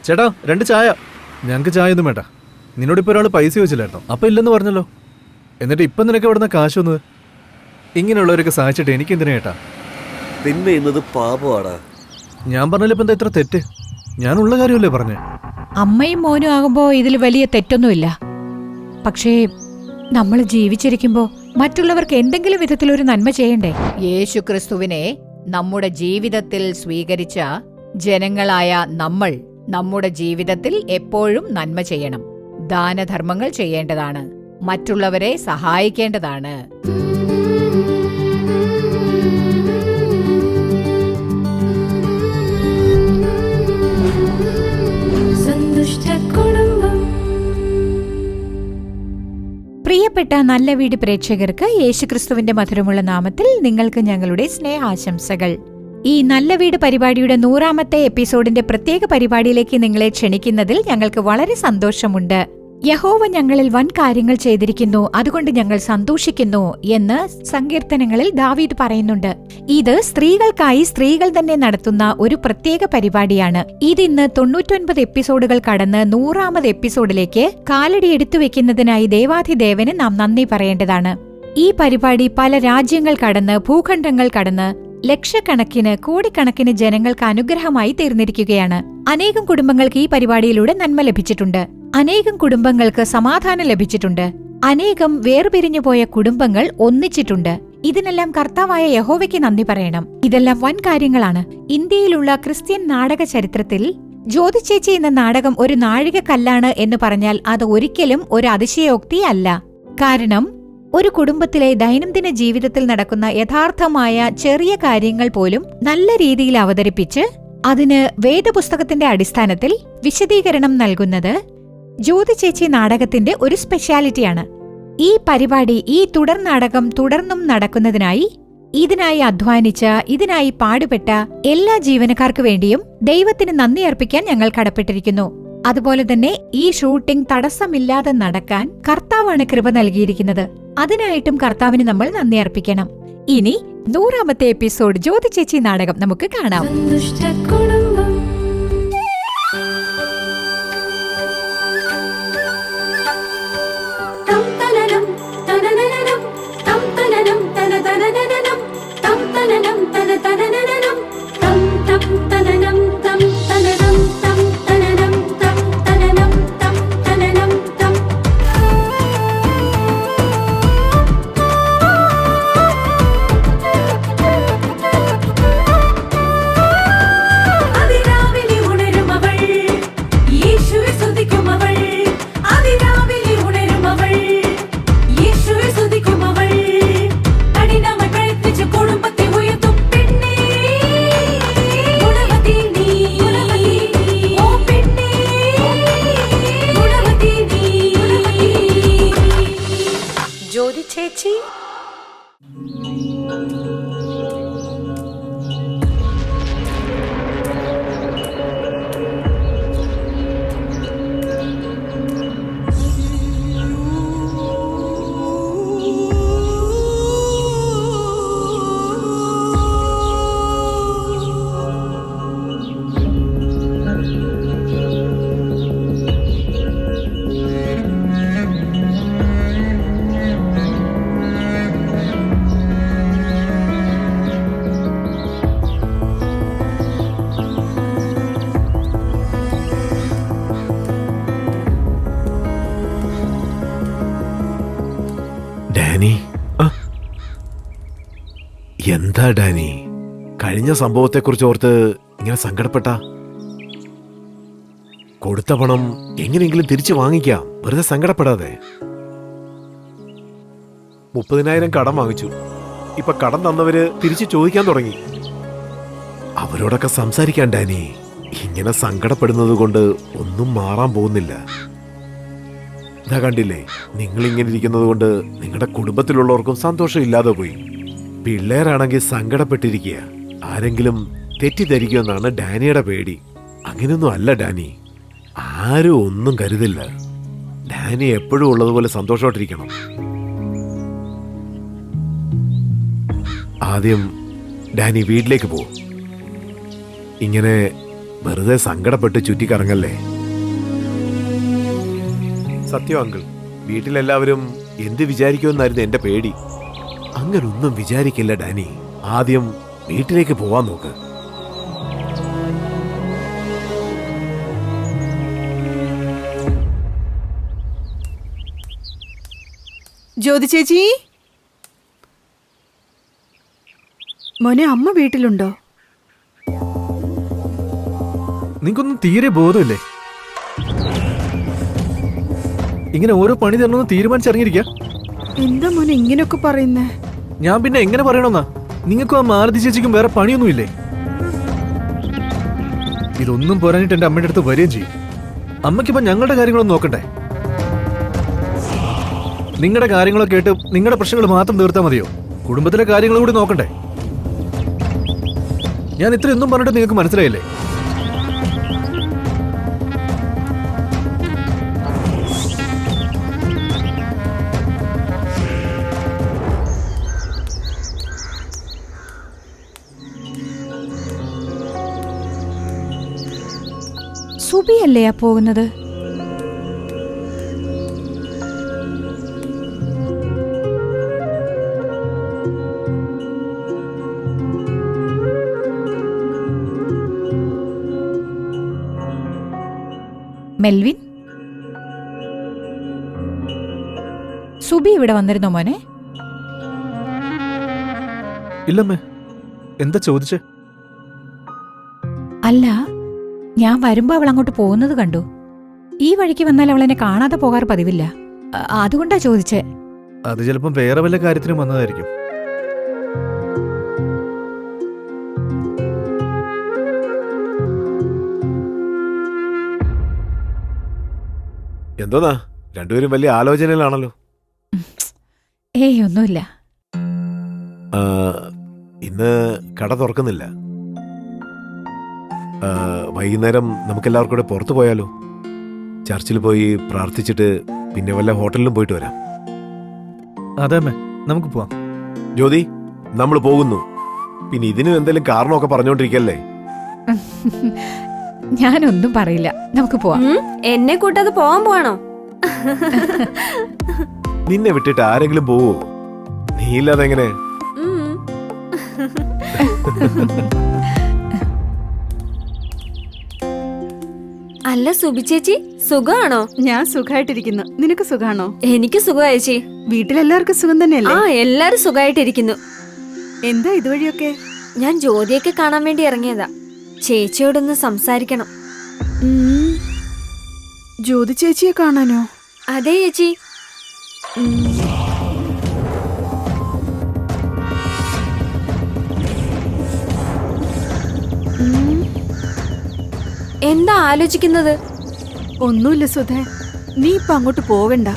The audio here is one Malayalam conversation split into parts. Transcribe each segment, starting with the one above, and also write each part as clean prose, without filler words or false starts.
ചേട്ടാ 2 ചായ. ഞങ്ങൾക്ക് ചായ ഒന്നും വേണ്ട. നിന്നോടിപ്പോൾ ഒരാൾ പൈസ ചോദിച്ചില്ലായിരുന്നോ? അപ്പം ഇല്ലെന്ന് പറഞ്ഞല്ലോ. എന്നിട്ട് ഇപ്പം നിനക്ക് എവിടുന്ന കാശ് വന്നത്? ഇങ്ങനെയുള്ളവരൊക്കെ സഹായിച്ചിട്ട് എനിക്ക് എന്തിനാ ചേട്ടാ? തിന്മ ചെയ്യുന്നത് പാപമാടാ. ഞാൻ പറഞ്ഞല്ലോ ഇപ്പം എന്താ ഇത്ര തെറ്റ്? ഞാനുള്ള കാര്യമല്ലേ പറഞ്ഞേ. അമ്മയും മോനും ആകുമ്പോൾ ഇതിൽ വലിയ തെറ്റൊന്നുമില്ല. പക്ഷേ നമ്മൾ ജീവിച്ചിരിക്കുമ്പോൾ മറ്റുള്ളവർക്ക് എന്തെങ്കിലും വിധത്തിലൊരു നന്മ ചെയ്യണ്ടേ? യേശുക്രിസ്തുവിനെ നമ്മുടെ ജീവിതത്തിൽ സ്വീകരിച്ച ജനങ്ങളായ നമ്മൾ നമ്മുടെ ജീവിതത്തിൽ എപ്പോഴും നന്മ ചെയ്യണം. ദാനധർമ്മങ്ങൾ ചെയ്യേണ്ടതാണ്. മറ്റുള്ളവരെ സഹായിക്കേണ്ടതാണ്. പ്രിയപ്പെട്ട നല്ല വീട് പ്രേക്ഷകർക്ക് യേശുക്രിസ്തുവിന്റെ മധുരമുള്ള നാമത്തിൽ നിങ്ങൾക്ക് ഞങ്ങളുടെ സ്നേഹാശംസകൾ. ഈ നല്ല വീട് പരിപാടിയുടെ 100ാമത്തെ എപ്പിസോഡിന്റെ പ്രത്യേക പരിപാടിയിലേക്ക് നിങ്ങളെ ക്ഷണിക്കുന്നതിൽ ഞങ്ങൾക്ക് വളരെ സന്തോഷമുണ്ട്. യഹോവ ഞങ്ങളിൽ വൻ കാര്യങ്ങൾ ചെയ്തിരിക്കുന്നു, അതുകൊണ്ട് ഞങ്ങൾ സന്തോഷിക്കുന്നു എന്ന് സങ്കീർത്തനങ്ങളിൽ ദാവീദ് പറയുന്നുണ്ട്. ഇത് സ്ത്രീകൾക്കായി സ്ത്രീകൾ തന്നെ നടത്തുന്ന ഒരു പ്രത്യേക പരിപാടിയാണ്. ഇതിന്ന് 99 എപ്പിസോഡുകൾ കടന്ന് 100ാമത് എപ്പിസോഡിലേക്ക് കാലടി എടുത്തു വെക്കുന്നതിനായി ദേവാധിദേവന് നാം നന്ദി പറയേണ്ടതാണ്. ഈ പരിപാടി പല രാജ്യങ്ങൾ കടന്ന്, ഭൂഖണ്ഡങ്ങൾ കടന്ന് ലക്ഷക്കണക്കിന്, കോടിക്കണക്കിന് ജനങ്ങൾക്ക് അനുഗ്രഹമായി തീർന്നിരിക്കുകയാണ്. അനേകം കുടുംബങ്ങൾക്ക് ഈ പരിപാടിയിലൂടെ നന്മ ലഭിച്ചിട്ടുണ്ട്. അനേകം കുടുംബങ്ങൾക്ക് സമാധാനം ലഭിച്ചിട്ടുണ്ട്. അനേകം വേർപിരിഞ്ഞു പോയ കുടുംബങ്ങൾ ഒന്നിച്ചിട്ടുണ്ട്. ഇതിനെല്ലാം കർത്താവായ യഹോവയ്ക്ക് നന്ദി പറയണം. ഇതെല്ലാം വൻ കാര്യങ്ങളാണ്. ഇന്ത്യയിലുള്ള ക്രിസ്ത്യൻ നാടക ചരിത്രത്തിൽ ജ്യോതിച്ചേച്ചി എന്ന നാടകം ഒരു നാഴികക്കല്ലാണ് എന്ന് പറഞ്ഞാൽ അത് ഒരിക്കലും ഒരു അതിശയോക്തി അല്ല. കാരണം ഒരു കുടുംബത്തിലെ ദൈനംദിന ജീവിതത്തിൽ നടക്കുന്ന യഥാർത്ഥമായ ചെറിയ കാര്യങ്ങൾ പോലും നല്ല രീതിയിൽ അവതരിപ്പിച്ച് അതിന് വേദപുസ്തകത്തിന്റെ അടിസ്ഥാനത്തിൽ വിശദീകരണം നൽകുന്നത് ജ്യോതിച്ചേച്ചി നാടകത്തിന്റെ ഒരു സ്പെഷ്യാലിറ്റിയാണ്. ഈ പരിപാടി, ഈ തുടർ നാടകം തുടർന്നും നടക്കുന്നതിനായി ഇതിനായി അധ്വാനിച്ച, ഇതിനായി പാടുപെട്ട എല്ലാ ജീവനക്കാർക്ക് വേണ്ടിയും ദൈവത്തിന് നന്ദി അർപ്പിക്കാൻ ഞങ്ങൾ കടപ്പെട്ടിരിക്കുന്നു. അതുപോലെ തന്നെ ഈ ഷൂട്ടിംഗ് തടസ്സമില്ലാതെ നടക്കാൻ കർത്താവാണ് കൃപ നൽകിയിരിക്കുന്നത്. അതിനായിട്ടും കർത്താവിന് നമ്മൾ നന്ദി അർപ്പിക്കണം. ഇനി 100ാമത്തെ എപ്പിസോഡ് ജ്യോതിച്ചേച്ചി നാടകം നമുക്ക് കാണാം. ചേച്ചി എന്താ ഡാനി, കഴിഞ്ഞ സംഭവത്തെക്കുറിച്ച് ഓർത്ത് ഇങ്ങനെ സങ്കടപ്പെട്ട? കൊടുത്ത പണം എങ്ങനെയെങ്കിലും തിരിച്ചു വാങ്ങിക്കാം, വെറുതെ സങ്കടപ്പെടാതെ. 30,000 കടം വാങ്ങിച്ചു. ഇപ്പൊ കടം തന്നവര് തിരിച്ചു ചോദിക്കാൻ തുടങ്ങി. അവരോടൊക്കെ സംസാരിക്കാൻ ഡാനി. ഇങ്ങനെ സങ്കടപ്പെടുന്നത് കൊണ്ട് ഒന്നും മാറാൻ പോകുന്നില്ല. ഇതാ കണ്ടില്ലേ, നിങ്ങളിങ്ങനെ ഇരിക്കുന്നത് കൊണ്ട് നിങ്ങളുടെ കുടുംബത്തിലുള്ളവർക്കും സന്തോഷം ഇല്ലാതെ പോയി. പിള്ളേരാണെങ്കിൽ സങ്കടപ്പെട്ടിരിക്കുക. ആരെങ്കിലും തെറ്റിദ്ധരിക്കുമെന്നാണ് ഡാനിയുടെ പേടി. അങ്ങനെയൊന്നും അല്ല ഡാനി, ആരും ഒന്നും കരുതില്ല. ഡാനി എപ്പോഴും ഉള്ളതുപോലെ സന്തോഷമായിട്ടിരിക്കണം. ആദ്യം ഡാനി വീട്ടിലേക്ക് പോ. ഇങ്ങനെ വെറുതെ സങ്കടപ്പെട്ട് ചുറ്റിക്കറങ്ങല്ലേ. സത്യം അങ്കിൾ, വീട്ടിലെല്ലാവരും എന്ത് വിചാരിക്കുമെന്നായിരുന്നു എന്റെ പേടി. അങ്ങനൊന്നും വിചാരിക്കില്ല ഡാനി. ആദ്യം വീട്ടിലേക്ക് പോവാൻ നോക്ക്. ജ്യോതി ചേച്ചി, മോനെ അമ്മ വീട്ടിലുണ്ടോ? നിങ്ങൾക്കൊന്നും തീരെ ബോധമില്ലേ? ഇങ്ങനെ ഓരോ പണി തരണമെന്ന് തീരുമാനിച്ചിറങ്ങിയിരിക്കുക. എന്താ മോനെ ഇങ്ങനെയൊക്കെ പറയുന്നേ? ഞാൻ പിന്നെ എങ്ങനെ പറയണമെന്നാ? നിങ്ങൾക്കും ആ മാലതി ചേച്ചിക്കും വേറെ പണിയൊന്നുമില്ലേ? ഇതൊന്നും പോരാനിട്ട് എന്റെ അമ്മയുടെ അടുത്ത് വരികയും ചെയ്യും. അമ്മയ്ക്കിപ്പോ ഞങ്ങളുടെ കാര്യങ്ങളൊന്നും നോക്കണ്ടേ? നിങ്ങളുടെ കാര്യങ്ങളൊക്കെ കേട്ട് നിങ്ങളുടെ പ്രശ്നങ്ങൾ മാത്രം തീർത്താൽ മതിയോ? കുടുംബത്തിലെ കാര്യങ്ങൾ കൂടി നോക്കണ്ടേ? ഞാൻ ഇത്രയൊന്നും പറഞ്ഞിട്ട് നിങ്ങൾക്ക് മനസ്സിലായില്ലേ? സുബിയല്ലേ ആ പോകുന്നത്? മെൽവിൻ, സുബി ഇവിടെ വന്നിരുന്നോ മോനെ? ഇല്ലമ്മേ. എന്താ ചോദിച്ചേ? അല്ല, ഞാൻ വരുമ്പോ അവൾ അങ്ങോട്ട് പോകുന്നത് കണ്ടു. ഈ വഴിക്ക് വന്നാൽ അവൾ എന്നെ കാണാതെ പോകാറ് പതിവില്ല. അതുകൊണ്ടാ ചോദിച്ചേ. അത് ചിലപ്പം വേറെ വല്ല കാര്യത്തിനും വന്നതായിരിക്കും. എന്തോന്നാ രണ്ടുപേരും വലിയ ആലോചനയിലാണല്ലോ. ഏയ് ഒന്നുമില്ല. ആ, ഇന്ന് കട തുറക്കുന്നില്ല. വൈകുന്നേരം നമുക്കെല്ലാവർക്കും കൂടെ പുറത്തു പോയാലോ? ചർച്ചിൽ പോയി പ്രാർത്ഥിച്ചിട്ട് പിന്നെ വല്ല ഹോട്ടലിലും പോയിട്ട് വരാം. അതെ അമ്മേ, നമുക്ക് പോവാം. ജ്യോതി, നമ്മൾ പോകുന്നു. പിന്നെ ഇതിനും എന്തെങ്കിലും കാരണമൊക്കെ പറഞ്ഞോണ്ടിരിക്കല്ലേ? ഞാനൊന്നും പറയില്ല, നമുക്ക് പോവാം. എന്നെ കൂട്ടാതെ പോവാൻ പോവാണോ? നിന്നെ വിട്ടിട്ട് ആരെങ്കിലും പോവോ? നീയില്ലാതെ എങ്ങനെ? അല്ല സുബി ചേച്ചി, സുഖാണോ? ഞാൻ സുഖമായിട്ടിരിക്കുന്നു. നിനക്ക് സുഖാണോ? എനിക്ക് സുഖം ചേച്ചി. വീട്ടിലെല്ലാവർക്കും സുഖം തന്നെയല്ലേ? ആ, എല്ലാരും സുഖമായിട്ടിരിക്കുന്നു. എന്താ ഇതുവഴിയൊക്കെ? ഞാൻ ജ്യോതിയൊക്കെ കാണാൻ വേണ്ടി ഇറങ്ങിയതാ. ചേച്ചിയോടൊന്ന് സംസാരിക്കണം. ജ്യോതി ചേച്ചിയെ കാണാനോ? അതെ ചേച്ചി. എന്താ ആലോചിക്കുന്നത്? ഒന്നുമില്ല സുധേ, നീ ഇപ്പൊ അങ്ങോട്ട് പോകണ്ട.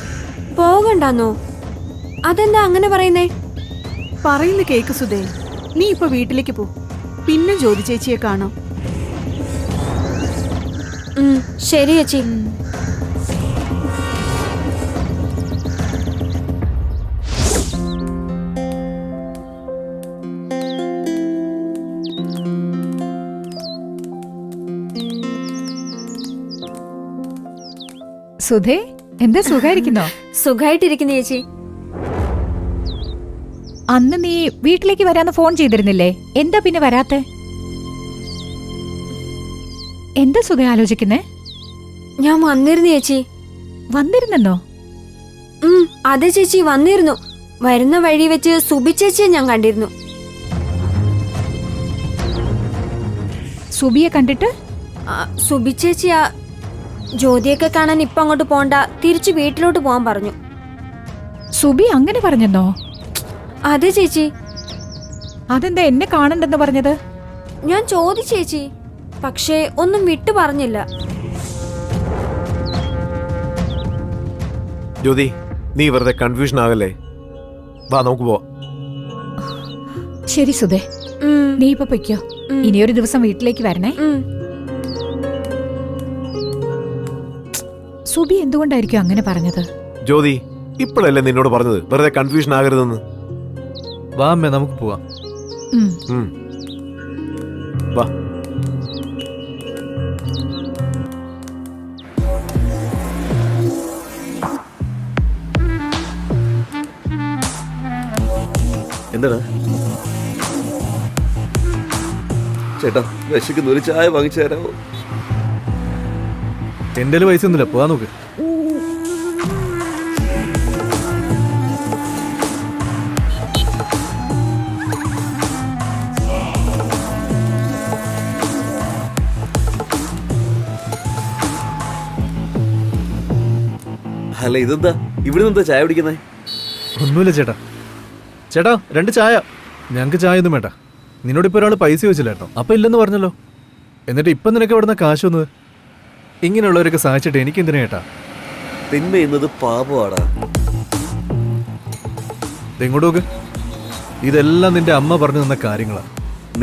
പോകണ്ടെന്നോ? അതെന്താ അങ്ങനെ പറയുന്നേ? പറയുന്ന കേക്ക് സുധേ. നീ ഇപ്പൊ വീട്ടിലേക്ക് പോ, പിന്നെ ജ്യോതി ചേച്ചിയെ കാണാം. ശരി ചേച്ചി. സുധേ, എന്താ സുഖായിരിക്കുന്നോ? സുഖായിട്ടിരിക്കുന്നു ചേച്ചി. അന്ന് നീ വീട്ടിലേക്ക് വരാന്ന് ഫോൺ ചെയ്തിരുന്നില്ലേ? എന്താ പിന്നെ വരാത്തെ? എന്താ സുധ ആലോചിക്കുന്നേ? ഞാൻ വന്നിരുന്നു ചേച്ചി. വന്നിരുന്നെന്നോ? അതെ ചേച്ചി, വന്നിരുന്നു. വരുന്ന വഴി വെച്ച് സുബി ചേച്ചിയെ ഞാൻ കണ്ടിരുന്നു. സുബിയെ കണ്ടിട്ട്? സുബി ചേച്ചിയാ ജ്യോതിയൊക്കെ കാണാൻ ഇപ്പൊ അങ്ങോട്ട് പോണ്ട, തിരിച്ചു വീട്ടിലോട്ട് പോവാൻ പറഞ്ഞു. സുബി അങ്ങനെ പറഞ്ഞെന്നോ? അതെ ചേച്ചി. അതെന്താ എന്നെ കാണണ്ടെന്ന് പറഞ്ഞത്? ഞാൻ ചോദിച്ചേച്ചി, പക്ഷേ ഒന്നും വിട്ടു പറഞ്ഞില്ല. ജ്യോതി, നീ വെറുതെ കൺഫ്യൂഷൻ ആകല്ലേ. വാ, നമുക്ക് പോവാം. ശരി സുധേ, നീ ഇപ്പൊ പൊയ്ക്കോ. ഇനിയൊരു ദിവസം വീട്ടിലേക്ക് വരണേ. സുബി എന്തുകൊണ്ടായിരിക്കും അങ്ങനെ പറഞ്ഞത്? ജ്യോതി, ഇപ്പോഴല്ലേ നിന്നോട് പറഞ്ഞത് വെറുതെ കൺഫ്യൂഷൻ ആകരുതെന്ന്? വാ അമ്മേ, നമുക്ക് പോവാം. വാ. എന്താടാ ചേട്ടാ, വിശക്കുന്ന ഒരു ചായ വാങ്ങിച്ചു തരാമോ? എൻ്റെ കയ്യില് പൈസ ഒന്നുമില്ല, പോവാൻ നോക്ക്. അല്ല ഇതെന്താ ഇവിടെ നിന്ന് ചായ കുടിക്കുന്നേ? ഒന്നുമില്ല ചേട്ടാ. ചേട്ടാ 2 ചായ. ഞങ്ങൾക്ക് ചായ ഒന്നും വേണ്ട. നിന്നോടിപ്പോൾ ഒരാൾ പൈസ ചോദിച്ചില്ലായിരുന്നോ? അപ്പം ഇല്ലെന്ന് പറഞ്ഞല്ലോ. എന്നിട്ട് ഇപ്പം നിനക്ക് എവിടുന്ന കാശ് വന്നത്? ഇങ്ങനെയുള്ളവരൊക്കെ സഹായിച്ചിട്ട് എനിക്ക് എന്തിനാ ചേട്ടാ? തിന്മ എന്നത് പാപമാടാ. ഇങ്ങോട്ട് നോക്ക്. ഇതെല്ലാം നിന്റെ അമ്മ പറഞ്ഞു തന്ന കാര്യങ്ങളാണ്.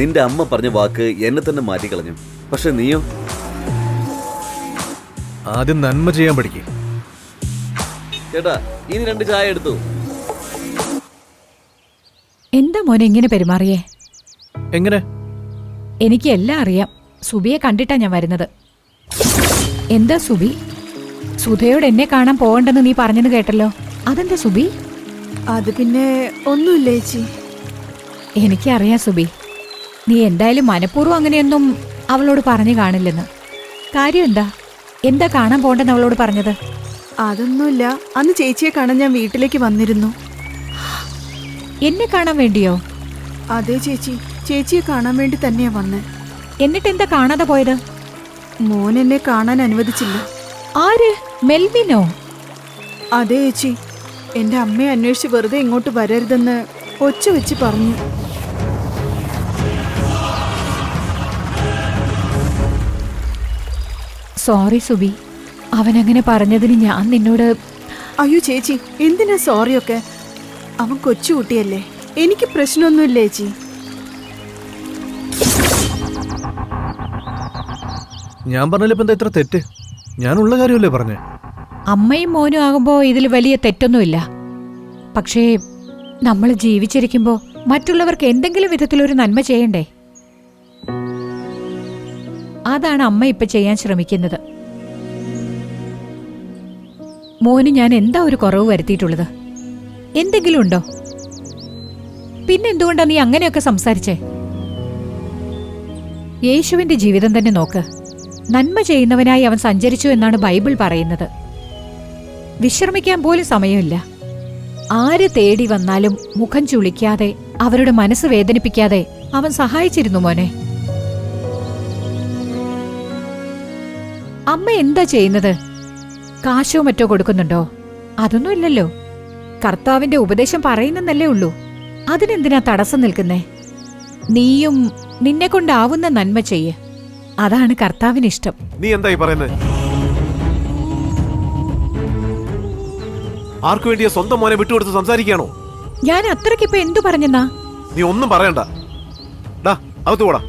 നിന്റെ അമ്മ പറഞ്ഞ വാക്ക് എന്നെ തന്നെ മാറ്റിക്കളഞ്ഞു. പക്ഷെ നീയോ? ആദ്യം നന്മ ചെയ്യാൻ പഠിക്കേ. ചേട്ടാ, ഇനി 2 ചായ എടുത്തു. എന്താ മോനെ ഇങ്ങനെ പെരുമാറിയേ? എങ്ങനെ? എനിക്ക് എല്ലാം അറിയാം. സുബിയെ കണ്ടിട്ടാ ഞാൻ വരുന്നത്. എന്താ സുബി? സുധയോട് എന്നെ കാണാൻ പോകണ്ടെന്ന് നീ പറഞ്ഞെന്ന് കേട്ടല്ലോ. അതെന്താ സുബി? അത് പിന്നെ ഒന്നുമില്ല ചേച്ചി. എനിക്കറിയാം സുബി, നീ എന്തായാലും മനഃപൂർവ്വം അങ്ങനെയൊന്നും അവളോട് പറഞ്ഞു കാണില്ലെന്ന്. കാര്യം എന്താ? എന്താ കാണാൻ പോകണ്ടെന്ന് അവളോട് പറഞ്ഞത്? അതൊന്നുമില്ല. അന്ന് ചേച്ചിയെ കാണാൻ ഞാൻ വീട്ടിലേക്ക് വന്നിരുന്നു. എന്നെ കാണാൻ വേണ്ടിയോ? അതെ ചേച്ചി, ചേച്ചിയെ കാണാൻ വേണ്ടി തന്നെയാ വന്നേ. എന്നിട്ട് എന്താ കാണാതെ പോയത്? മോൻ എന്നെ കാണാൻ അനുവദിച്ചില്ല. ആര്? മെൽവിനോ? അതെ ചേച്ചി, എന്റെ അമ്മയെ അന്വേഷിച്ച് വെറുതെ ഇങ്ങോട്ട് വരരുതെന്ന് ഒച്ച വെച്ച് പറഞ്ഞു. സോറി സുബി, അവനങ്ങനെ പറഞ്ഞതിന് ഞാൻ നിന്നോട്. അയ്യോ ചേച്ചി, എന്തിനാ സോറിയൊക്കെ? അവൻ കൊച്ചുകുട്ടിയല്ലേ, എനിക്ക് പ്രശ്നമൊന്നുമില്ല ചേച്ചി. ഞാൻ പറഞ്ഞില്ല എന്താ ഇത്ര തെറ്റ്? ഞാനുള്ള കാര്യമല്ലേ പറഞ്ഞേ? അമ്മയും മോനും ആകുമ്പോ ഇതിൽ വലിയ തെറ്റൊന്നുമില്ല. പക്ഷേ നമ്മൾ ജീവിച്ചിരിക്കുമ്പോ മറ്റുള്ളവർക്ക് എന്തെങ്കിലും വിധത്തിലൊരു നന്മ ചെയ്യണ്ടേ? അതാണ് അമ്മ ഇപ്പൊ ചെയ്യാൻ ശ്രമിക്കുന്നത്. മോന് ഞാൻ എന്താ ഒരു കുറവ് വരുത്തിയിട്ടുള്ളത്? എന്തെങ്കിലും ഉണ്ടോ? പിന്നെന്തുകൊണ്ടാ നീ അങ്ങനെയൊക്കെ സംസാരിച്ചേ? യേശുവിന്റെ ജീവിതം തന്നെ നോക്ക്. നന്മ ചെയ്യുന്നവനായി അവൻ സഞ്ചരിച്ചു എന്നാണ് ബൈബിൾ പറയുന്നത്. വിശ്രമിക്കാൻ പോലും സമയമില്ല. ആര് തേടി വന്നാലും മുഖം ചുളിക്കാതെ, അവരുടെ മനസ്സ് വേദനിപ്പിക്കാതെ അവൻ സഹായിച്ചിരുന്നു മോനെ. അമ്മ എന്താ ചെയ്യുന്നത്? കാശോ മറ്റോ കൊടുക്കുന്നുണ്ടോ? അതൊന്നുമില്ലല്ലോ. കർത്താവിന്റെ ഉപദേശം പറയുന്നെന്നല്ലേ ഉള്ളൂ. അതിനെന്തിനാ തടസ്സം നിൽക്കുന്നേ? നീയും നിന്നെ കൊണ്ടാവുന്ന നന്മ ചെയ്യ്. അതാണ് കർത്താവിനിഷ്ടം. നീ എന്തായി പറയുന്നത്? ആർക്കു വേണ്ടിയാ സ്വന്തം മോനെ വിട്ടുകൊടുത്ത് സംസാരിക്കുകയാണോ? ഞാൻ അത്രയ്ക്കിപ്പോ എന്തു പറഞ്ഞെന്നാ? നീ ഒന്നും പറയണ്ട. ഡാ അകത്ത് പോടാ.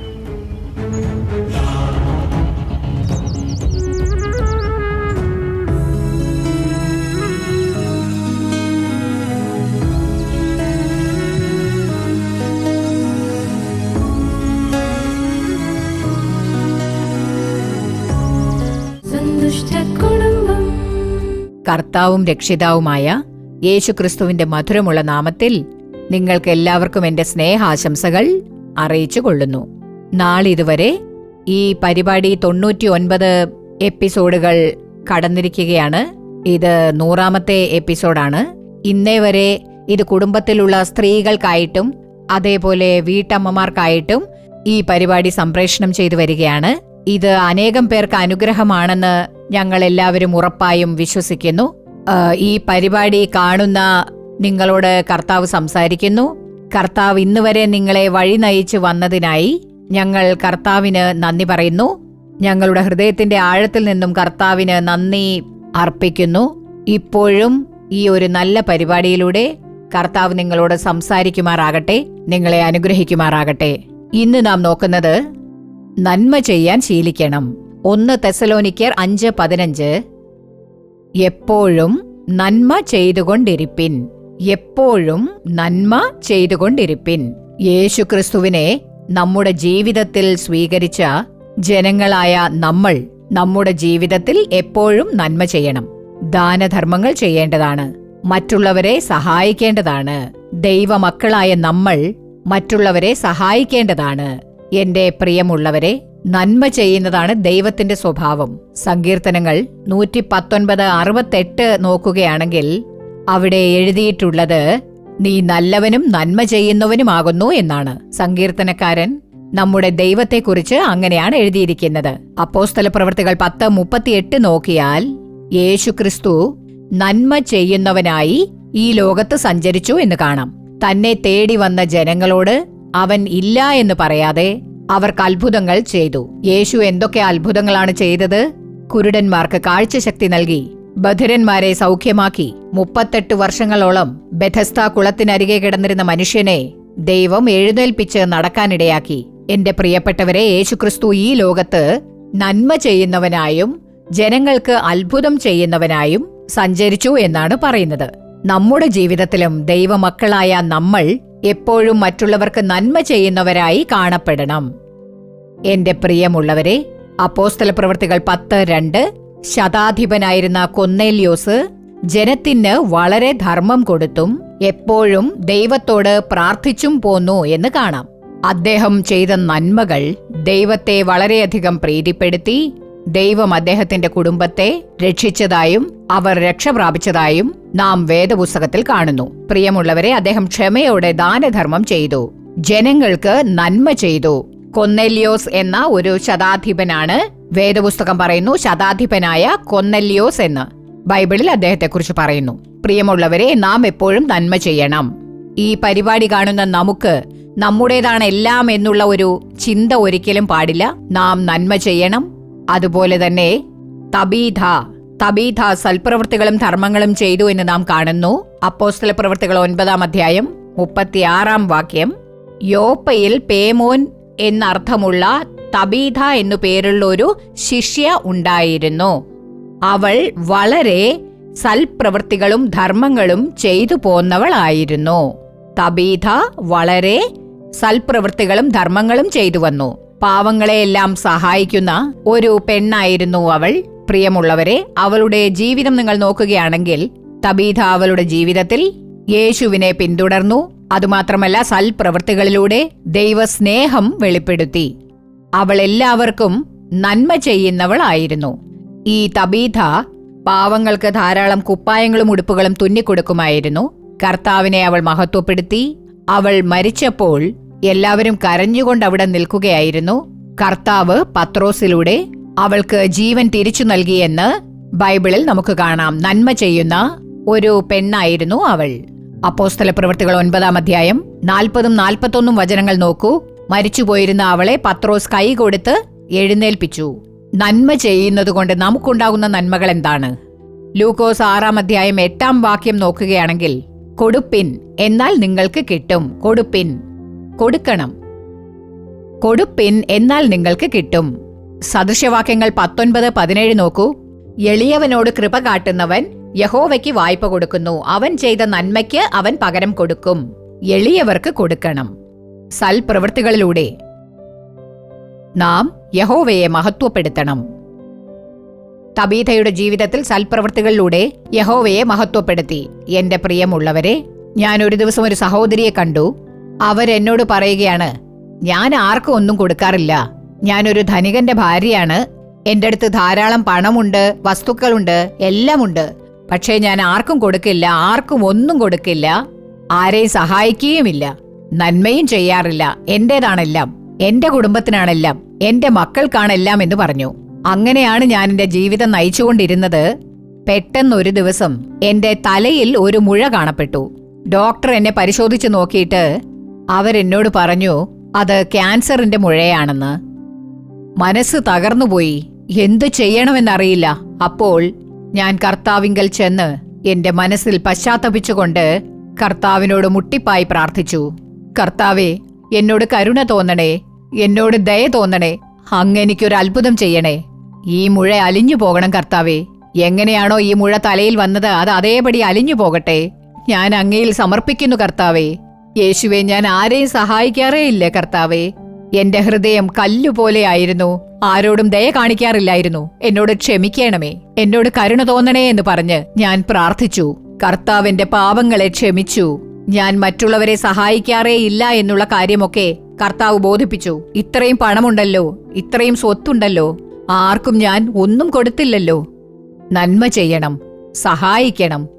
കർത്താവും രക്ഷിതാവുമായ യേശുക്രിസ്തുവിന്റെ മധുരമുള്ള നാമത്തിൽ നിങ്ങൾക്ക് എല്ലാവർക്കും എന്റെ സ്നേഹാശംസകൾ അറിയിച്ചു കൊള്ളുന്നു. നാളിതുവരെ ഈ പരിപാടി 99 എപ്പിസോഡുകൾ കടന്നിരിക്കുകയാണ്. ഇത് 100ാമത്തെ എപ്പിസോഡാണ്. ഇന്നേ വരെ ഇത് കുടുംബത്തിലുള്ള സ്ത്രീകൾക്കായിട്ടും അതേപോലെ വീട്ടമ്മമാർക്കായിട്ടും ഈ പരിപാടി സംപ്രേഷണം ചെയ്തു വരികയാണ്. ഇത് അനേകം പേർക്ക് അനുഗ്രഹമാണെന്ന് ഞങ്ങൾ എല്ലാവരും ഉറപ്പായും വിശ്വസിക്കുന്നു. ഈ പരിപാടി കാണുന്ന നിങ്ങളോട് കർത്താവ് സംസാരിക്കുന്നു. കർത്താവ് ഇന്നുവരെ നിങ്ങളെ വഴി നയിച്ചു വന്നതിനായി ഞങ്ങൾ കർത്താവിന് നന്ദി പറയുന്നു. ഞങ്ങളുടെ ഹൃദയത്തിന്റെ ആഴത്തിൽ നിന്നും കർത്താവിന് നന്ദി അർപ്പിക്കുന്നു. ഇപ്പോഴും ഈ ഒരു നല്ല പരിപാടിയിലൂടെ കർത്താവ് നിങ്ങളോട് സംസാരിക്കുമാറാകട്ടെ, നിങ്ങളെ അനുഗ്രഹിക്കുമാറാകട്ടെ. ഇന്ന് നാം നോക്കുന്നത് നന്മ ചെയ്യാൻ ശീലിക്കണം. 1 തെസ്സലോനിക്കർ 5:15. എപ്പോഴും നന്മ ചെയ്തുകൊണ്ടിരിപ്പിൻ. എപ്പോഴും നന്മ ചെയ്തുകൊണ്ടിരിപ്പിൻ. യേശുക്രിസ്തുവിനെ നമ്മുടെ ജീവിതത്തിൽ സ്വീകരിച്ച ജനങ്ങളായ നമ്മൾ നമ്മുടെ ജീവിതത്തിൽ എപ്പോഴും നന്മ ചെയ്യണം. ദാനധർമ്മങ്ങൾ ചെയ്യേണ്ടതാണ്. മറ്റുള്ളവരെ സഹായിക്കേണ്ടതാണ്. ദൈവമക്കളായ നമ്മൾ മറ്റുള്ളവരെ സഹായിക്കേണ്ടതാണ്. എന്റെ പ്രിയമുള്ളവരെ, നന്മ ചെയ്യുന്നതാണ് ദൈവത്തിന്റെ സ്വഭാവം. സങ്കീർത്തനങ്ങൾ 119:68 നോക്കുകയാണെങ്കിൽ അവിടെ എഴുതിയിട്ടുള്ളത് നീ നല്ലവനും നന്മ ചെയ്യുന്നവനുമാകുന്നു എന്നാണ്. സങ്കീർത്തനക്കാരൻ നമ്മുടെ ദൈവത്തെക്കുറിച്ച് അങ്ങനെയാണ് എഴുതിയിരിക്കുന്നത്. അപ്പോസ്തലപ്രവൃത്തികൾ 10:38 നോക്കിയാൽ യേശുക്രിസ്തു നന്മ ചെയ്യുന്നവനായി ഈ ലോകത്ത് സഞ്ചരിച്ചു എന്ന് കാണാം. തന്നെ തേടി വന്ന ജനങ്ങളോട് അവൻ ഇല്ല എന്ന് പറയാതെ അവർക്ക് അത്ഭുതങ്ങൾ ചെയ്തു. യേശു എന്തൊക്കെ അത്ഭുതങ്ങളാണ് ചെയ്തത്? കുരുടന്മാർക്ക് കാഴ്ചശക്തി നൽകി, ബധിരന്മാരെ സൗഖ്യമാക്കി, 38 വർഷങ്ങളോളം ബെഥസ്ത കുളത്തിനരികെ കിടന്നിരുന്ന മനുഷ്യനെ ദൈവം എഴുന്നേൽപ്പിച്ച് നടക്കാനിടയാക്കി. എന്റെ പ്രിയപ്പെട്ടവരെ, യേശുക്രിസ്തു ഈ ലോകത്ത് നന്മ ചെയ്യുന്നവനായും ജനങ്ങൾക്ക് അത്ഭുതം ചെയ്യുന്നവനായും സഞ്ചരിച്ചു എന്നാണ് പറയുന്നത്. നമ്മുടെ ജീവിതത്തിലും ദൈവമക്കളായ നമ്മൾ എപ്പോഴും മറ്റുള്ളവർക്ക് നന്മ ചെയ്യുന്നവരായി കാണപ്പെടണം. എന്റെ പ്രിയമുള്ളവരെ, അപ്പോസ്തലപ്രവൃത്തികൾ 10:2 ശതാധിപനായിരുന്ന കൊർന്നേല്യോസ് ജനത്തിന് വളരെ ധർമ്മം കൊടുത്തും എപ്പോഴും ദൈവത്തോട് പ്രാർത്ഥിച്ചും പോന്നു എന്ന് കാണാം. അദ്ദേഹം ചെയ്ത നന്മകൾ ദൈവത്തെ വളരെയധികം പ്രീതിപ്പെടുത്തി. ദൈവം അദ്ദേഹത്തിന്റെ കുടുംബത്തെ രക്ഷിച്ചതായും അവർ രക്ഷ പ്രാപിച്ചതായും നാം വേദപുസ്തകത്തിൽ കാണുന്നു. പ്രിയമുള്ളവരെ, അദ്ദേഹം ക്ഷമയോടെ ദാനധർമ്മം ചെയ്തു, ജനങ്ങൾക്ക് നന്മ ചെയ്തു. കൊർന്നേല്യോസ് എന്ന ഒരു ശതാധിപനാണ്. വേദപുസ്തകം പറയുന്നു ശതാധിപനായ കൊർന്നേല്യോസ് എന്ന്. ബൈബിളിൽ അദ്ദേഹത്തെക്കുറിച്ച് പറയുന്നു. പ്രിയമുള്ളവരെ, നാം എപ്പോഴും നന്മ ചെയ്യണം. ഈ പരിപാടി കാണുന്ന നമുക്ക് നമ്മുടേതാണ് എല്ലാം എന്നുള്ള ഒരു ചിന്ത ഒരിക്കലും പാടില്ല. നാം നന്മ ചെയ്യണം. അതുപോലെ തന്നെ തബീഥ സൽപ്രവൃത്തികളും ധർമ്മങ്ങളും ചെയ്തു എന്ന് നാം കാണുന്നു. അപ്പോസ്തലപ്രവൃത്തികൾ 9:36 യോപ്പയിൽ പേമോൻ എന്നർത്ഥമുള്ള തബീഥ എന്നു പേരുള്ള ഒരു ശിഷ്യ ഉണ്ടായിരുന്നു. അവൾ വളരെ സൽപ്രവൃത്തികളും ധർമ്മങ്ങളും ചെയ്തു പോന്നവളായിരുന്നു. തബീഥ വളരെ സൽപ്രവൃത്തികളും ധർമ്മങ്ങളും ചെയ്തു വന്നു. പാവങ്ങളെയെല്ലാം സഹായിക്കുന്ന ഒരു പെണ്ണായിരുന്നു അവൾ. പ്രിയമുള്ളവരെ, അവളുടെ ജീവിതം നിങ്ങൾ നോക്കുകയാണെങ്കിൽ തബീഥ അവളുടെ ജീവിതത്തിൽ യേശുവിനെ പിന്തുടർന്നു. അതുമാത്രമല്ല, സൽപ്രവൃത്തികളിലൂടെ ദൈവസ്നേഹം വെളിപ്പെടുത്തി. അവൾ എല്ലാവർക്കും നന്മ ചെയ്യുന്നവളായിരുന്നു. ഈ തബീഥ പാവങ്ങൾക്ക് ധാരാളം കുപ്പായങ്ങളും ഉടുപ്പുകളും തുന്നിക്കൊടുക്കുമായിരുന്നു. കർത്താവിനെ അവൾ മഹത്വപ്പെടുത്തി. അവൾ മരിച്ചപ്പോൾ എല്ലാവരും കരഞ്ഞുകൊണ്ട് അവിടെ നിൽക്കുകയായിരുന്നു. കർത്താവ് പത്രോസിലൂടെ അവൾക്ക് ജീവൻ തിരിച്ചു നൽകിയെന്ന് ബൈബിളിൽ നമുക്ക് കാണാം. നന്മ ചെയ്യുന്ന ഒരു പെണ്ണായിരുന്നു അവൾ. അപ്പോസ്തലപ്രവൃത്തികൾ 9:40-41 നോക്കൂ. മരിച്ചുപോയിരുന്ന അവളെ പത്രോസ് കൈ കൊടുത്ത് എഴുന്നേൽപ്പിച്ചു. നന്മ ചെയ്യുന്നതുകൊണ്ട് നമുക്കുണ്ടാകുന്ന നന്മകൾ എന്താണ്? ലൂക്കോസ് 6:8 നോക്കുകയാണെങ്കിൽ, കൊടുപ്പിൻ എന്നാൽ നിങ്ങൾക്ക് കിട്ടും. കൊടുക്കണം. കൊടുപ്പിൻ എന്നാൽ നിങ്ങൾക്ക് കിട്ടും. സദൃശവാക്യങ്ങൾ 19:17 നോക്കൂ. എളിയവനോട് കൃപ കാട്ടുന്നവൻ യഹോവയ്ക്ക് വായ്പ കൊടുക്കുന്നു. അവൻ ചെയ്ത നന്മയ്ക്ക് അവൻ പകരം കൊടുക്കും. എളിയവർക്ക് കൊടുക്കണം. സൽപ്രവൃത്തികളിലൂടെ നാം യഹോവയെ മഹത്വപ്പെടുത്തണം. തബീഥയുടെ ജീവിതത്തിൽ സൽപ്രവൃത്തികളിലൂടെ യഹോവയെ മഹത്വപ്പെടുത്തി. എന്റെ പ്രിയമുള്ളവരെ, ഞാൻ ഒരു ദിവസം ഒരു സഹോദരിയെ കണ്ടു. അവരെന്നോട് പറയുകയാണ്, ഞാൻ ആർക്കും ഒന്നും കൊടുക്കാറില്ല. ഞാനൊരു ധനികന്റെ ഭാര്യയാണ്. എന്റെ അടുത്ത് ധാരാളം പണമുണ്ട്, വസ്തുക്കളുണ്ട്, എല്ലാമുണ്ട്. പക്ഷേ ഞാൻ ആർക്കും കൊടുക്കില്ല, ആർക്കും ഒന്നും കൊടുക്കില്ല, ആരെയും സഹായിക്കുകയുമില്ല, നന്മയും ചെയ്യാറില്ല. എന്റേതാണെല്ലാം, എന്റെ കുടുംബത്തിനാണെല്ലാം, എന്റെ മക്കൾക്കാണെല്ലാം എന്ന് പറഞ്ഞു. അങ്ങനെയാണ് ഞാൻ എന്റെ ജീവിതം നയിച്ചുകൊണ്ടിരുന്നത്. പെട്ടെന്നൊരു ദിവസം എന്റെ തലയിൽ ഒരു മുഴ കാണപ്പെട്ടു. ഡോക്ടർ എന്നെ പരിശോധിച്ചു നോക്കിയിട്ട് അവരെന്നോട് പറഞ്ഞു, അത് ക്യാൻസറിന്റെ മുഴയാണെന്ന്. മനസ്സ് തകർന്നുപോയി. എന്തു ചെയ്യണമെന്നറിയില്ല. അപ്പോൾ ഞാൻ കർത്താവിങ്കൽ ചെന്ന് എന്റെ മനസ്സിൽ പശ്ചാത്തപിച്ചുകൊണ്ട് കർത്താവിനോട് മുട്ടിപ്പായി പ്രാർത്ഥിച്ചു. കർത്താവേ, എന്നോട് കരുണ തോന്നണേ, എന്നോട് ദയ തോന്നണേ, അങ്ങ് എനിക്കൊരു അത്ഭുതം ചെയ്യണേ. ഈ മുഴ അലിഞ്ഞു പോകണം കർത്താവേ. എങ്ങനെയാണോ ഈ മുഴ തലയിൽ വന്നത് അത് അതേപടി അലിഞ്ഞു പോകട്ടെ. ഞാൻ അങ്ങയിൽ സമർപ്പിക്കുന്നു കർത്താവേ. യേശുവേ, ഞാൻ ആരെയും സഹായിക്കാറേ ഇല്ല കർത്താവേ. എന്റെ ഹൃദയം കല്ലുപോലെയായിരുന്നു. ആരോടും ദയ കാണിക്കാറില്ലായിരുന്നു. എന്നോട് ക്ഷമിക്കണമേ, എന്നോട് കരുണ തോന്നണേ എന്ന് പറഞ്ഞ് ഞാൻ പ്രാർത്ഥിച്ചു. കർത്താവിന്റെ പാപങ്ങളെ ക്ഷമിച്ചു. ഞാൻ മറ്റുള്ളവരെ സഹായിക്കാറേ ഇല്ല എന്നുള്ള കാര്യമൊക്കെ കർത്താവ് ബോധിപ്പിച്ചു. ഇത്രയും പണമുണ്ടല്ലോ, ഇത്രയും സ്വത്തുണ്ടല്ലോ, ആർക്കും ഞാൻ ഒന്നും കൊടുത്തില്ലല്ലോ. നന്മ ചെയ്യണം, സഹായിക്കണം,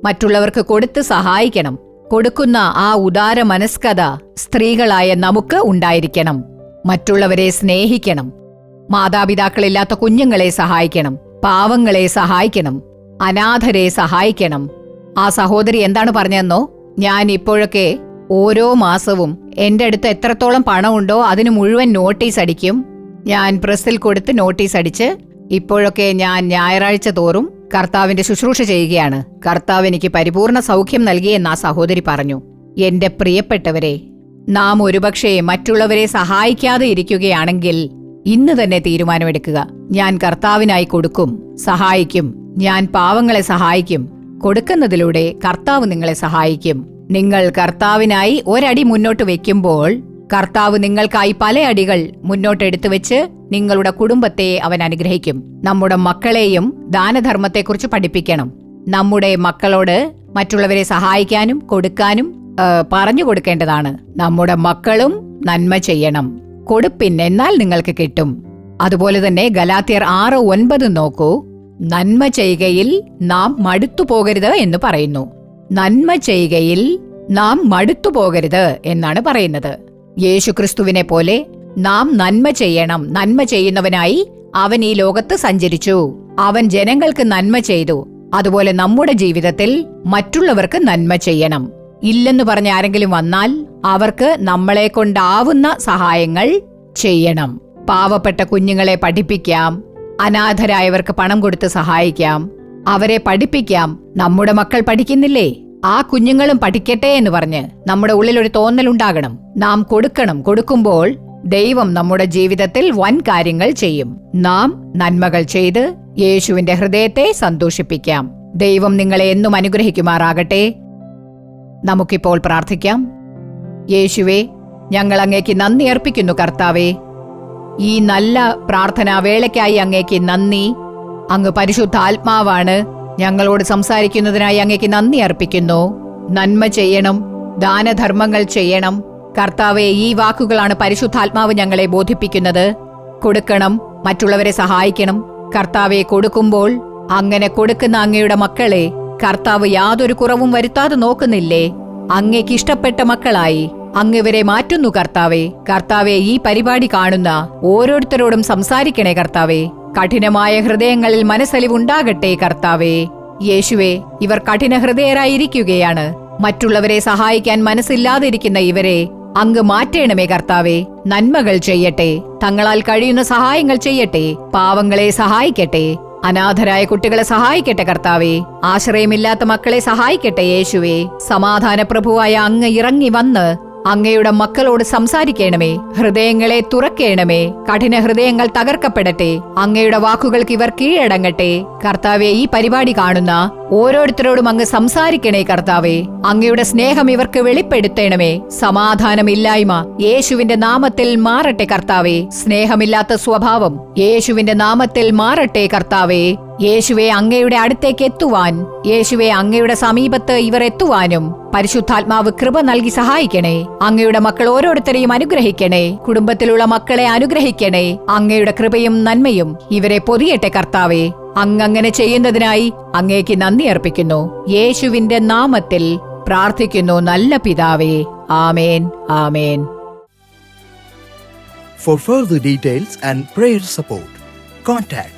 മറ്റുള്ളവർക്ക് കൊടുത്ത് സഹായിക്കണം. കൊടുക്കുന്ന ആ ഉദാര മനസ്കത സ്ത്രീകളായ നമുക്ക് ഉണ്ടായിരിക്കണം. മറ്റുള്ളവരെ സ്നേഹിക്കണം, മാതാപിതാക്കളില്ലാത്ത കുഞ്ഞുങ്ങളെ സഹായിക്കണം, പാവങ്ങളെ സഹായിക്കണം, അനാഥരെ സഹായിക്കണം. ആ സഹോദരി എന്താണ് പറഞ്ഞതെന്നോ, ഞാൻ ഇപ്പോഴൊക്കെ ഓരോ മാസവും എന്റെ അടുത്ത് എത്രത്തോളം പണമുണ്ടോ അതിന് മുഴുവൻ നോട്ടീസ് അടിക്കും. ഞാൻ പ്രസ്സിൽ കൊടുത്ത് നോട്ടീസ് അടിച്ച് ഇപ്പോഴൊക്കെ ഞാൻ ഞായറാഴ്ച തോറും കർത്താവിന്റെ ശുശ്രൂഷ ചെയ്യുകയാണ്. കർത്താവ് എനിക്ക് പരിപൂർണ സൗഖ്യം നൽകിയെന്ന് ആ സഹോദരി പറഞ്ഞു. എന്റെ പ്രിയപ്പെട്ടവരെ, നാം ഒരുപക്ഷെ മറ്റുള്ളവരെ സഹായിക്കാതെ ഇരിക്കുകയാണെങ്കിൽ ഇന്ന് തന്നെ തീരുമാനമെടുക്കുക. ഞാൻ കർത്താവിനായി കൊടുക്കും, സഹായിക്കും. ഞാൻ പാവങ്ങളെ സഹായിക്കും. കൊടുക്കുന്നതിലൂടെ കർത്താവ് നിങ്ങളെ സഹായിക്കും. നിങ്ങൾ കർത്താവിനായി ഒരടി മുന്നോട്ട് വെക്കുമ്പോൾ കർത്താവ് നിങ്ങൾക്കായി പല അടികൾ മുന്നോട്ടെടുത്തു വെച്ച് നിങ്ങളുടെ കുടുംബത്തെ അവൻ അനുഗ്രഹിക്കും. നമ്മുടെ മക്കളെയും ദാനധർമ്മത്തെക്കുറിച്ച് പഠിപ്പിക്കണം. നമ്മുടെ മക്കളോട് മറ്റുള്ളവരെ സഹായിക്കാനും കൊടുക്കാനും പറഞ്ഞു കൊടുക്കേണ്ടതാണ്. നമ്മുടെ മക്കളും നന്മ ചെയ്യണം. കൊടുപ്പിൻ, എന്നാൽ നിങ്ങൾക്ക് കിട്ടും. അതുപോലെ തന്നെ ഗലാത്യർ 6:9 നോക്കൂ. നന്മ ചെയ്യുകയിൽ നാം മടുത്തുപോകരുത് എന്ന് പറയുന്നു. നന്മ ചെയ്യുകയിൽ നാം മടുത്തുപോകരുത് എന്നാണ് പറയുന്നത്. യേശുക്രിസ്തുവിനെ പോലെ നാം നന്മ ചെയ്യണം. നന്മ ചെയ്യുന്നവനായി അവൻ ഈ ലോകത്ത് സഞ്ചരിച്ചു. അവൻ ജനങ്ങൾക്ക് നന്മ ചെയ്തു. അതുപോലെ നമ്മുടെ ജീവിതത്തിൽ മറ്റുള്ളവർക്ക് നന്മ ചെയ്യണം. ഇല്ലെന്ന് പറഞ്ഞ ആരെങ്കിലും വന്നാൽ അവർക്ക് നമ്മളെ കൊണ്ടാവുന്ന സഹായങ്ങൾ ചെയ്യണം. പാവപ്പെട്ട കുഞ്ഞുങ്ങളെ പഠിപ്പിക്കാം, അനാഥരായവർക്ക് പണം കൊടുത്ത് സഹായിക്കാം, അവരെ പഠിപ്പിക്കാം. നമ്മുടെ മക്കൾ പഠിക്കുന്നില്ലേ, ആ കുഞ്ഞുങ്ങളും പഠിക്കട്ടെ എന്ന് പറഞ്ഞ് നമ്മുടെ ഉള്ളിൽ ഒരു തോന്നലുണ്ടാകണം. നാം കൊടുക്കണം. കൊടുക്കുമ്പോൾ ദൈവം നമ്മുടെ ജീവിതത്തിൽ വൻ കാര്യങ്ങൾ ചെയ്യും. നാം നന്മകൾ ചെയ്ത് യേശുവിന്റെ ഹൃദയത്തെ സന്തോഷിപ്പിക്കാം. ദൈവം നിങ്ങളെ എന്നും അനുഗ്രഹിക്കുമാറാകട്ടെ. നമുക്കിപ്പോൾ പ്രാർത്ഥിക്കാം. യേശുവേ, ഞങ്ങൾ അങ്ങേക്ക് നന്ദി അർപ്പിക്കുന്നു. കർത്താവേ, ഈ നല്ല പ്രാർത്ഥനാ വേളയ്ക്കായി അങ്ങേക്ക് നന്ദി. അങ്ങ് പരിശുദ്ധാത്മാവാണ്. ഞങ്ങളോട് സംസാരിക്കുന്നതിനായി അങ്ങേക്ക് നന്ദി അർപ്പിക്കുന്നു. നന്മ ചെയ്യണം, ദാനധർമ്മങ്ങൾ ചെയ്യണം. കർത്താവെ, ഈ വാക്കുകളാണ് പരിശുദ്ധാത്മാവ് ഞങ്ങളെ ബോധിപ്പിക്കുന്നത്. കൊടുക്കണം, മറ്റുള്ളവരെ സഹായിക്കണം. കർത്താവെ, കൊടുക്കുമ്പോൾ അങ്ങനെ കൊടുക്കുന്ന അങ്ങയുടെ മക്കളെ കർത്താവ് യാതൊരു കുറവും വരുത്താതെ നോക്കുന്നില്ലേ? അങ്ങേക്ക് ഇഷ്ടപ്പെട്ട മക്കളായി അങ്ങ് ഇവരെ മാറ്റുന്നു. കർത്താവെ, കർത്താവെ, ഈ പരിപാടി കാണുന്ന ഓരോരുത്തരോടും സംസാരിക്കണേ. കർത്താവെ, കഠിനമായ ഹൃദയങ്ങളിൽ മനസ്സലിവുണ്ടാകട്ടെ. കർത്താവേ, യേശുവേ, ഇവർ കഠിന ഹൃദയരായിരിക്കുകയാണ്. മറ്റുള്ളവരെ സഹായിക്കാൻ മനസ്സില്ലാതിരിക്കുന്ന ഇവരെ അങ്ങ് മാറ്റണമേ. കർത്താവേ, നന്മകൾ ചെയ്യട്ടെ, തങ്ങളാൽ കഴിയുന്ന സഹായങ്ങൾ ചെയ്യട്ടെ, പാവങ്ങളെ സഹായിക്കട്ടെ, അനാഥരായ കുട്ടികളെ സഹായിക്കട്ടെ. കർത്താവേ, ആശ്രയമില്ലാത്ത മക്കളെ സഹായിക്കട്ടെ. യേശുവേ, സമാധാന പ്രഭുവായ അങ്ങ് ഇറങ്ങി വന്ന് അങ്ങയുടെ മക്കളോട് സംസാരിക്കണമേ. ഹൃദയങ്ങളെ തുറക്കേണമേ. കഠിന ഹൃദയങ്ങൾ തകർക്കപ്പെടട്ടെ. അങ്ങയുടെ വാക്കുകൾക്ക് ഇവർ കീഴടങ്ങട്ടെ. കർത്താവെ, ഈ പരിപാടി കാണുന്ന ഓരോരുത്തരോടും അങ്ങ് സംസാരിക്കണേ. കർത്താവെ, അങ്ങയുടെ സ്നേഹം ഇവർക്ക് വെളിപ്പെടുത്തണമേ. സമാധാനമില്ലായ്മ യേശുവിന്റെ നാമത്തിൽ മാറട്ടെ. കർത്താവെ, സ്നേഹമില്ലാത്ത സ്വഭാവം യേശുവിന്റെ നാമത്തിൽ മാറട്ടെ. കർത്താവെ, യേശുവെ, അങ്ങയുടെ അടുത്തേക്ക് എത്തുവാൻ, യേശുവെ, അങ്ങയുടെ സമീപത്ത് ഇവർ എത്തുവാനും പരിശുദ്ധാത്മാവ് കൃപ നൽകി സഹായിക്കണേ. അങ്ങയുടെ മക്കൾ ഓരോരുത്തരെയും അനുഗ്രഹിക്കണേ. കുടുംബത്തിലുള്ള മക്കളെ അനുഗ്രഹിക്കണേ. അങ്ങയുടെ കൃപയും നന്മയും ഇവരെ പൊതിയട്ടെ. കർത്താവെ, അങ്ങനെ ചെയ്യുന്നതിനായി അങ്ങേക്ക് നന്ദി അർപ്പിക്കുന്നു. യേശുവിന്റെ നാമത്തിൽ പ്രാർത്ഥിക്കുന്നു നല്ല പിതാവേ. ആമേൻ, ആമേൻ. For further details and prayer support, contact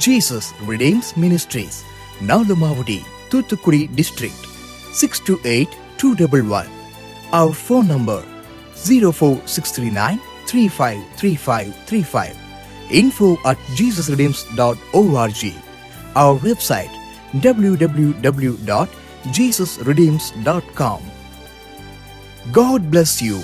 Jesus Redeems Ministries, Nalumavudi, Thuthukudi District, 628-211. Our phone number 04639 353535. info@jesusredeems.org. Our website www.jesusredeems.com. God bless you.